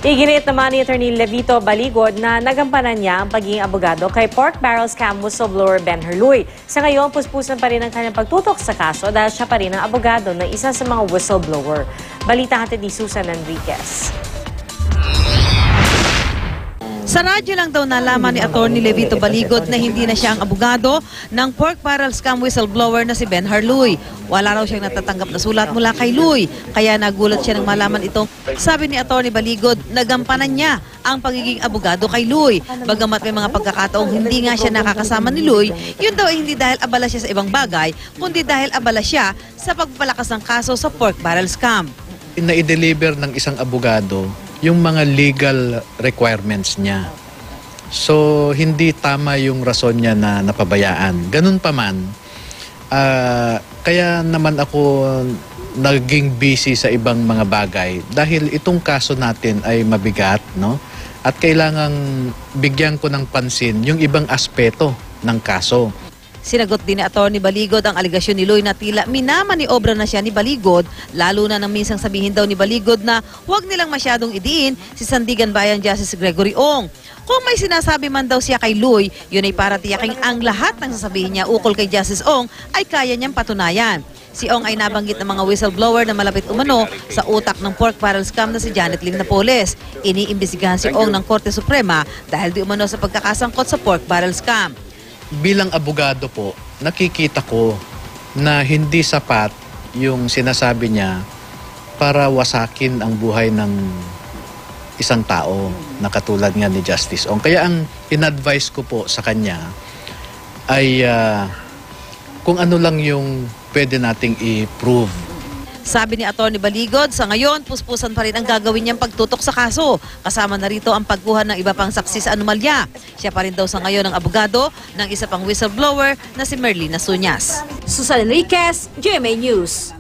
Iginiit naman ni Atty. Levito Baligod na nagampanan niya ang pagiging abogado kay pork barrel scam whistleblower Ben Herluy. Sa ngayon, puspusan pa rin ang kanyang pagtutok sa kaso dahil siya pa rin ang abogado ng isa sa mga whistleblower. Balita hatid ni Susan Enriquez. Sa radyo lang daw nalaman ni Atty. Levito Baligod na hindi na siya ang abogado ng pork barrel scam whistleblower na si Ben Herluy. Wala raw siyang natatanggap na sulat mula kay Luy, kaya nagulat siya nang malaman ito. Sabi ni Atty. Baligod, nagampanan niya ang pagiging abogado kay Luy. Bagamat may mga pagkakataong hindi nga siya nakakasama ni Luy, yun daw ay hindi dahil abala siya sa ibang bagay, kundi dahil abala siya sa pagpapalakas ng kaso sa pork barrel scam. Na-deliver ng isang abogado yung mga legal requirements niya. So, hindi tama yung rason niya na napabayaan. Ganun pa man, kaya naman ako naging busy sa ibang mga bagay dahil itong kaso natin ay mabigat, no? At kailangang bigyan ko ng pansin yung ibang aspeto ng kaso. Sinagot din ni Atty. Baligod ang aligasyon ni Luy na tila minamaniobra na siya ni Baligod, lalo na nang minsang sabihin daw ni Baligod na huwag nilang masyadong idiin si Sandigan Bayan Justice Gregory Ong. Kung may sinasabi man daw siya kay Luy, yun ay para tiyaking ang lahat ng sasabihin niya ukol kay Justice Ong ay kaya niyang patunayan. Si Ong ay nabanggit ng mga whistleblower na malapit umano sa utak ng pork barrel scam na si Janet Lim Napoles. Iniimbestigahan si Ong ng Korte Suprema dahil di umano sa pagkakasangkot sa pork barrel scam. Bilang abogado po, nakikita ko na hindi sapat yung sinasabi niya para wasakin ang buhay ng isang tao na katulad nga ni Justice Ong. Kaya ang in-advise ko po sa kanya ay kung ano lang yung pwede nating i-prove. Sabi ni Atty. Baligod, sa ngayon, puspusan pa rin ang gagawin niyang pagtutok sa kaso. Kasama na rito ang pagkuha ng iba pang saksi sa anomalya. Siya pa rin daw sa ngayon ang abogado ng isa pang whistleblower na si Merlina Suñas. Susan Enriquez, GMA News.